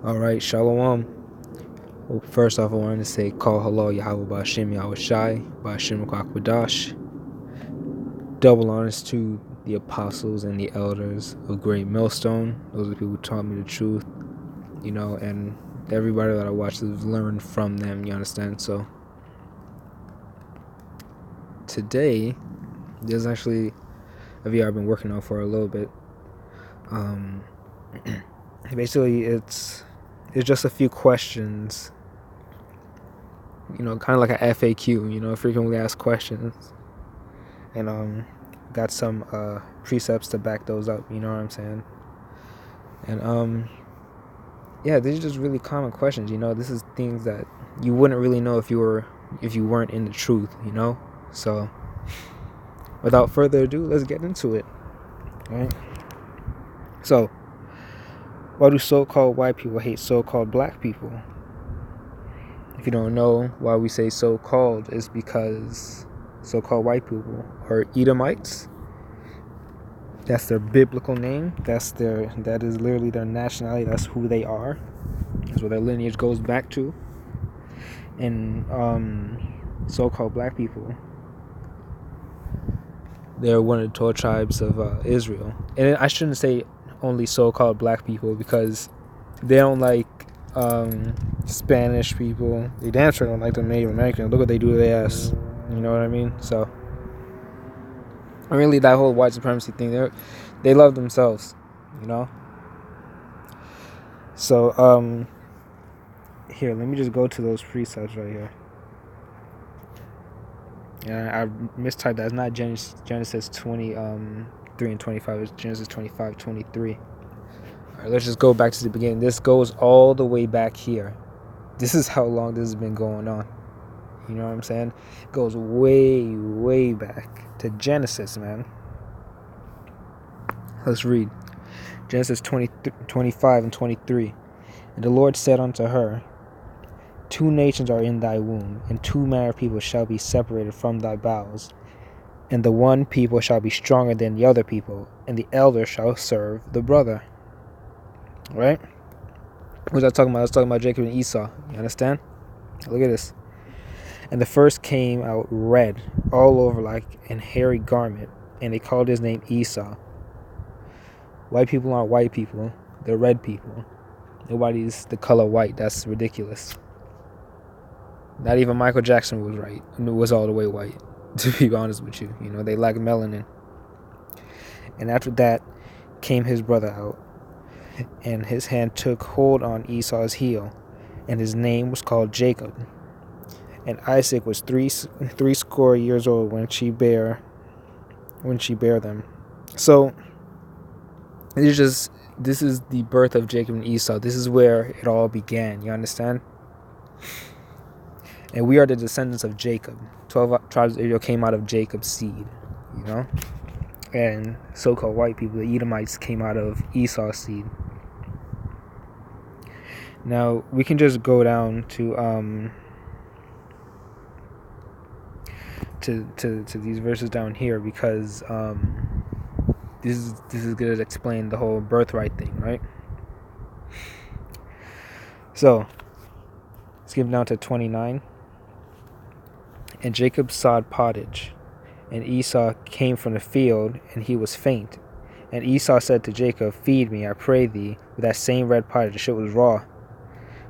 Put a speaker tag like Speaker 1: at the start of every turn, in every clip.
Speaker 1: All right, Shalom. Well, first off, I wanted to say, Call Halal Yahweh Ba'Shem Yahweh Shai, Ba'Shem Kwadash. Double honors to the apostles and the elders of Great Millstone. Those are the people who taught me the truth, and everybody that I watched has learned from them, you understand? So, today, there's actually a video I've been working on for a little bit. Basically, it's just a few questions, kind of like an FAQ, frequently asked questions. And got some precepts to back those up, you know what I'm saying? And yeah, these are just really common questions, this is things that you wouldn't really know if you weren't in the truth, So without further ado, let's get into it. All right. So, why do so-called white people hate so-called black people? If you don't know why we say so-called, it's because so-called white people are Edomites. That's their biblical name. That is literally their nationality. That's who they are. That's what their lineage goes back to. And so-called black people, they're one of the 12 tribes of Israel. And I shouldn't say only so-called black people, because they don't like Spanish people. They damn sure don't like the Native Americans. Look what they do to their ass. You know what I mean? So, really, that whole white supremacy thing, they love themselves, So, here, let me just go to those precepts right here. Yeah, I mistyped that. It's not Genesis 23 and 25. It's Genesis 25, 23. All right, let's just go back to the beginning. This goes all the way back here. This is how long this has been going on. You know what I'm saying? It goes way, way back to Genesis, man. Let's read. Genesis 25 and 23. And the Lord said unto her, 2 nations are in thy womb, and 2 manner of people shall be separated from thy bowels. And the one people shall be stronger than the other people, and the elder shall serve the brother. Right? What was I talking about? I was talking about Jacob and Esau. You understand? Look at this. And the first came out red, all over like an hairy garment, and they called his name Esau. White people aren't white people. They're red people. Nobody's the color white. That's ridiculous. Not even Michael Jackson was right. Was all the way white, to be honest with you. They lack melanin. And after that came his brother out, and his hand took hold on Esau's heel, and his name was called Jacob. And Isaac was threescore years old when she bare them. So this is the birth of Jacob and Esau. This is where it all began. You understand? And we are the descendants of Jacob. 12 tribes of Israel came out of Jacob's seed, And so-called white people, the Edomites, came out of Esau's seed. Now, we can just go down to these verses down here, because this is going to explain the whole birthright thing, right? So, skip down to 29. And Jacob sowed pottage, and Esau came from the field, and he was faint. And Esau said to Jacob, Feed me, I pray thee, with that same red pottage. The shit was raw,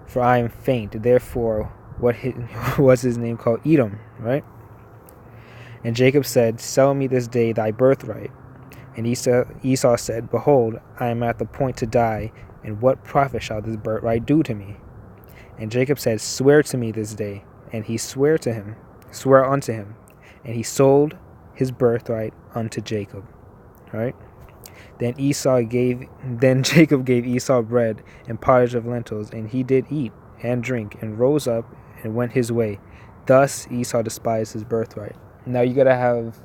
Speaker 1: for I am faint. Therefore, was his name called Edom, right? And Jacob said, Sell me this day thy birthright. And Esau said, Behold, I am at the point to die, and what profit shall this birthright do to me? And Jacob said, Swear to me this day. And he swore unto him, and he sold his birthright unto Jacob. Right? Then Jacob gave Esau bread and pottage of lentils, and he did eat and drink, and rose up and went his way. Thus Esau despised his birthright. Now you gotta have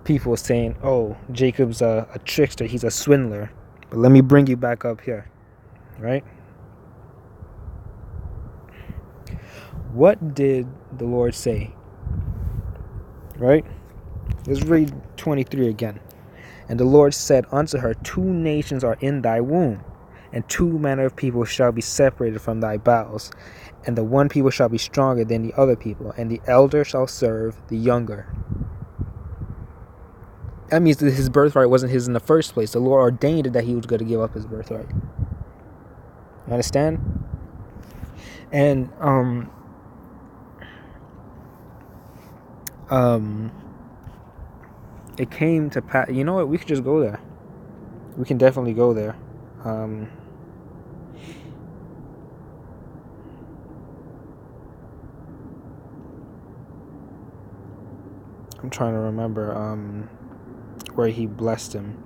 Speaker 1: people saying, "Oh, Jacob's a trickster. He's a swindler." But let me bring you back up here, right? What did the Lord say? Right? Let's read 23 again. And the Lord said unto her, 2 nations are in thy womb, and two manner of people shall be separated from thy bowels, and the one people shall be stronger than the other people, and the elder shall serve the younger. That means that his birthright wasn't his in the first place. The Lord ordained that he was going to give up his birthright. You understand? And it came to pass. You know what? We could just go there. We can definitely go there. I'm trying to remember where he blessed him.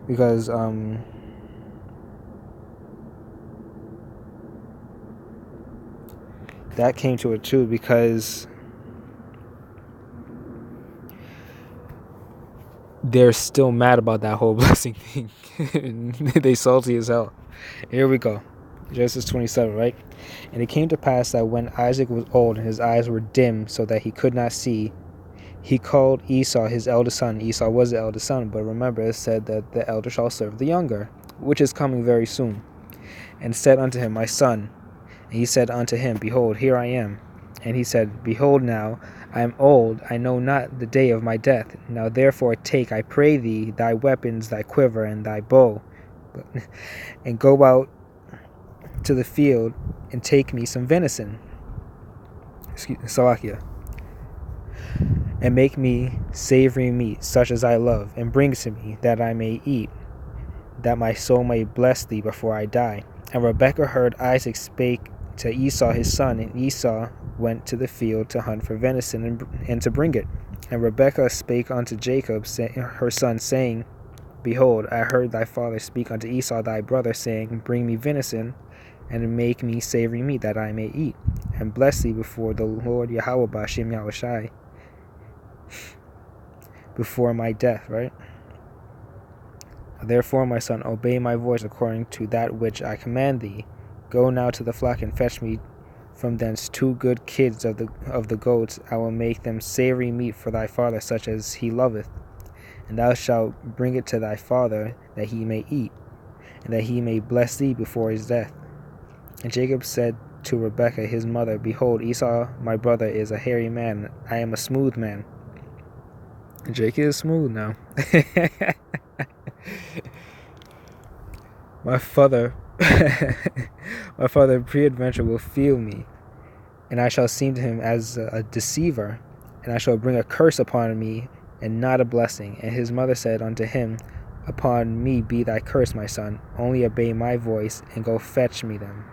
Speaker 1: Because that came to it too, because they're still mad about that whole blessing thing. They salty as hell. Here we go. Genesis 27, right? And it came to pass that when Isaac was old and his eyes were dim so that he could not see, he called Esau his eldest son. Esau was the eldest son, but remember it said that the elder shall serve the younger, which is coming very soon. And said unto him, My son. And he said unto him, Behold, here I am. And he said, Behold now, I am old, I know not the day of my death. Now therefore take, I pray thee, thy weapons, thy quiver, and thy bow, and go out to the field, and take me some venison. Salakia. And make me savory meat, such as I love, and bring to me, that I may eat, that my soul may bless thee before I die. And Rebekah heard Isaac spake to Esau his son, and Esau went to the field to hunt for venison and to bring it. And Rebekah spake unto Jacob her son, saying, Behold, I heard thy father speak unto Esau thy brother, saying, Bring me venison, and make me savory meat, that I may eat, and bless thee before the Lord Yahweh B'Shem Yahushai, before my death, right? Therefore, my son, obey my voice according to that which I command thee. Go now to the flock and fetch me from thence 2 good kids of the goats. I will make them savory meat for thy father, such as he loveth. And thou shalt bring it to thy father, that he may eat, and that he may bless thee before his death. And Jacob said to Rebekah his mother, Behold, Esau my brother is a hairy man, I am a smooth man. And Jacob is smooth now. My father peradventure will feel me, and I shall seem to him as a deceiver, and I shall bring a curse upon me, and not a blessing. And his mother said unto him, Upon me be thy curse, my son, only obey my voice, and go fetch me them.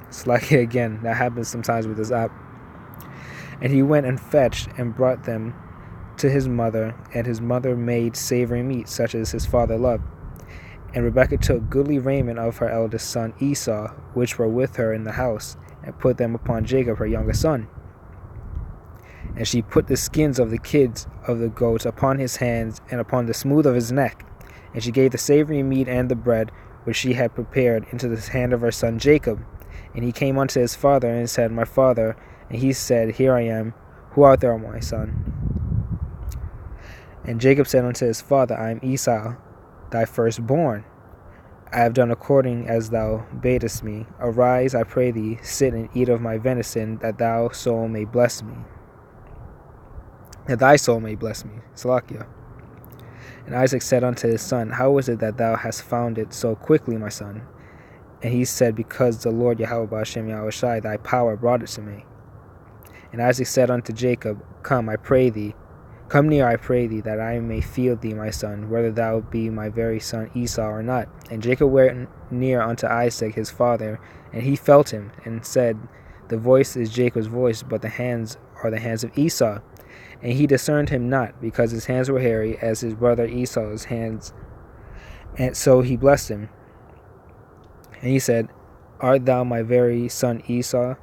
Speaker 1: It's like, again, that happens sometimes with this app. And he went and fetched, and brought them to his mother, and his mother made savory meat, such as his father loved. And Rebekah took goodly raiment of her eldest son Esau, which were with her in the house, and put them upon Jacob her younger son. And she put the skins of the kids of the goats upon his hands, and upon the smooth of his neck. And she gave the savory meat and the bread, which she had prepared, into the hand of her son Jacob. And he came unto his father, and said, My father. And he said, Here I am. Who art thou, my son? And Jacob said unto his father, I am Esau, thy firstborn. I have done according as thou badest me. Arise, I pray thee, sit and eat of my venison, that thy soul may bless me. That thy soul may bless me. Salakia. And Isaac said unto his son, How is it that thou hast found it so quickly, my son? And he said, Because the Lord Yahweh B'Shem Yahushai, thy power, brought it to me. And Isaac said unto Jacob, Come, I pray thee, come near, I pray thee, that I may feel thee, my son, whether thou be my very son Esau or not. And Jacob went near unto Isaac his father, and he felt him, and said, The voice is Jacob's voice, but the hands are the hands of Esau. And he discerned him not, because his hands were hairy, as his brother Esau's hands. And so he blessed him. And he said, Art thou my very son Esau?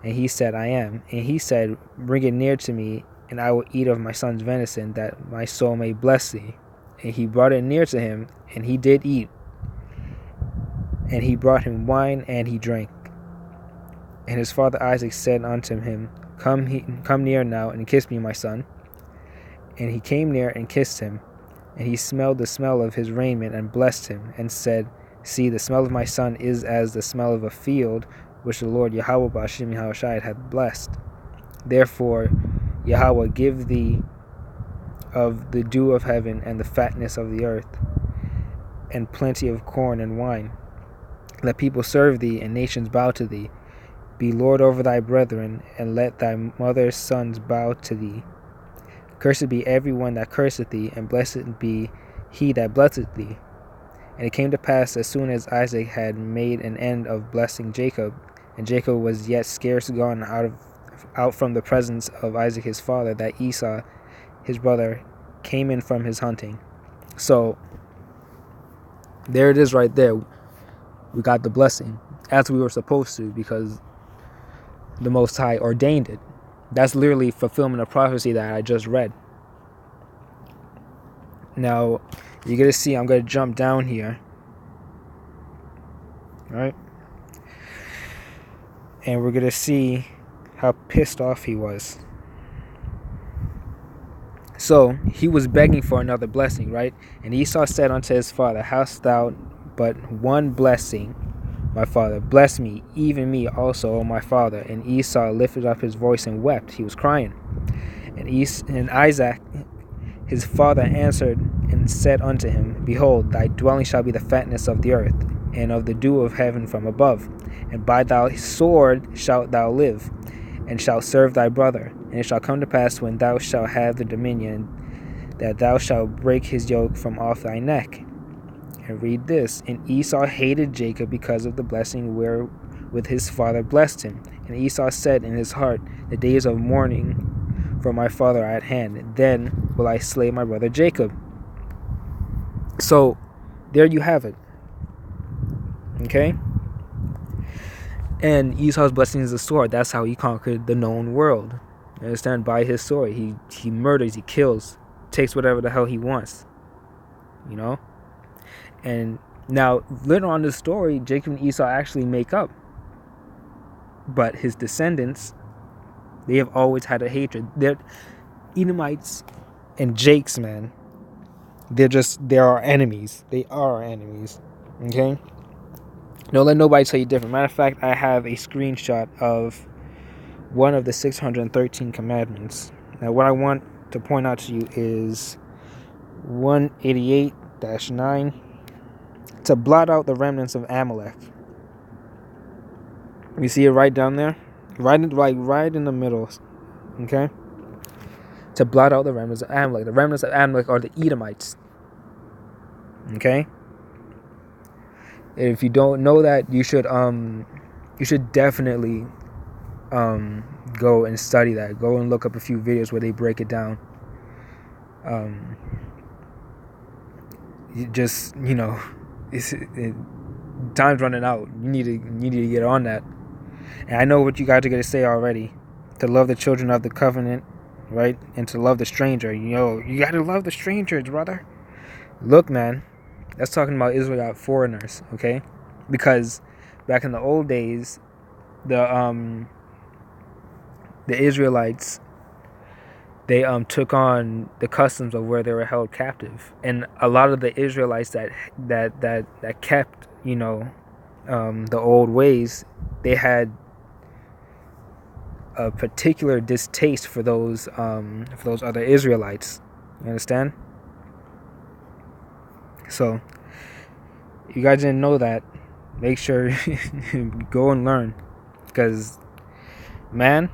Speaker 1: And he said, I am. And he said, Bring it near to me, and I will eat of my son's venison, that my soul may bless thee. And he brought it near to him, and he did eat. And he brought him wine, and he drank. And his father Isaac said unto him, Come near now, and kiss me, my son. And he came near and kissed him. And he smelled the smell of his raiment and blessed him, and said, See, the smell of my son is as the smell of a field which the Lord Yahweh Ba'Shem Yahushai hath blessed. Therefore, Yahweh give thee of the dew of heaven and the fatness of the earth, and plenty of corn and wine. Let people serve thee, and nations bow to thee. Be Lord over thy brethren, and let thy mother's sons bow to thee. Cursed be every one that curseth thee, and blessed be he that blesseth thee. And it came to pass, as soon as Isaac had made an end of blessing Jacob, and Jacob was yet scarce gone out from the presence of Isaac his father, that Esau his brother came in from his hunting. So there it is right there. We got the blessing as we were supposed to, because the Most High ordained it. That's literally fulfillment of prophecy that I just read. Now, you're going to see, I'm going to jump down here. Right? And we're going to see how pissed off he was. So, he was begging for another blessing, right? And Esau said unto his father, Hast thou but one blessing, my father? Bless me, even me also, O my father. And Esau lifted up his voice and wept. He was crying. And Isaac, his father, answered and said unto him, Behold, thy dwelling shall be the fatness of the earth, and of the dew of heaven from above. And by thy sword shalt thou live, and shalt serve thy brother. And it shall come to pass, when thou shalt have the dominion, that thou shalt break his yoke from off thy neck. And read this. And Esau hated Jacob because of the blessing wherewith his father blessed him. And Esau said in his heart, The days of mourning for my father are at hand. Then will I slay my brother Jacob. So, there you have it. Okay? And Esau's blessing is the sword. That's how he conquered the known world. You understand? By his sword. He murders, he kills, takes whatever the hell he wants. You know? And now, later on in the story, Jacob and Esau actually make up. But his descendants, they have always had a hatred. They're Edomites and Jakes, man. They are our enemies. They are our enemies. Okay? Don't let nobody tell you different. Matter of fact, I have a screenshot of one of the 613 commandments. Now, what I want to point out to you is 188-9. To blot out the remnants of Amalek. You see it right down there? Right in the middle. Okay? To blot out the remnants of Amalek. The remnants of Amalek are the Edomites. Okay? If you don't know that, you should definitely go and study that. Go and look up a few videos where they break it down. Time's running out. You need to get on that. And I know what you guys are going to say already. To love the children of the covenant, right? And to love the stranger. You got to love the strangers, brother. Look, man. That's talking about Israelite foreigners, okay? Because back in the old days, the Israelites, they took on the customs of where they were held captive, and a lot of the Israelites that kept the old ways, they had a particular distaste for those other Israelites. You understand? So, you guys didn't know that, make sure you go and learn, because, man,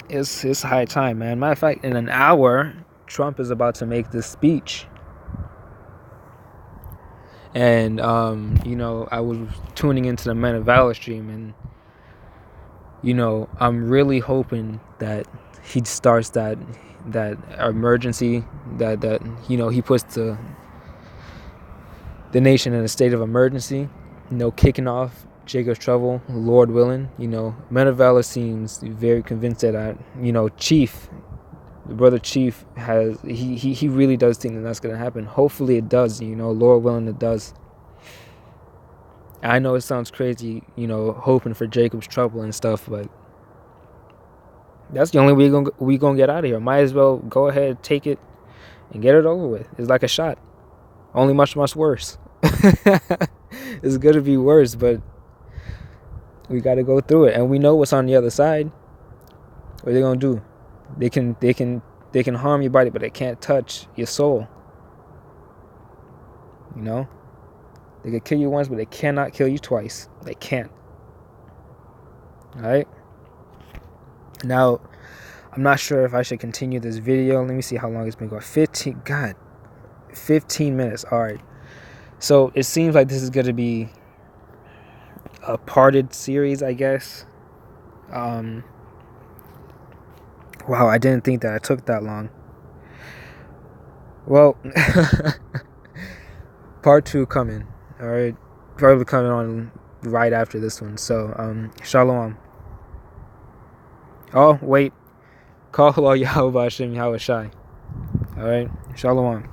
Speaker 1: it's high time, man. Matter of fact, in an hour, Trump is about to make this speech. And, I was tuning into the Men of Valor stream, and, I'm really hoping that he starts that emergency, that he puts the nation in a state of emergency, kicking off Jacob's trouble, Lord willing. Men of Valor seems very convinced that Chief, the brother Chief, he really does think that's going to happen. Hopefully it does, Lord willing it does. I know it sounds crazy, hoping for Jacob's trouble and stuff, but That's the only way we gonna get out of here. Might as well go ahead, take it, and get it over with. It's like a shot, only much worse. It's gonna be worse, but we got to go through it, and we know what's on the other side. What are they gonna do? They can harm your body, but they can't touch your soul. You know, they can kill you once, but they cannot kill you twice. They can't. All right. Now, I'm not sure if I should continue this video. Let me see how long it's been going. 15 minutes. All right. So it seems like this is going to be a parted series, I guess. Wow, I didn't think that it took that long. Well, part 2 coming. All right. Probably coming on right after this one. So, shalom. Oh, wait. Call Allah Yahweh Hashem Yahweh Shai. All right. Shalom.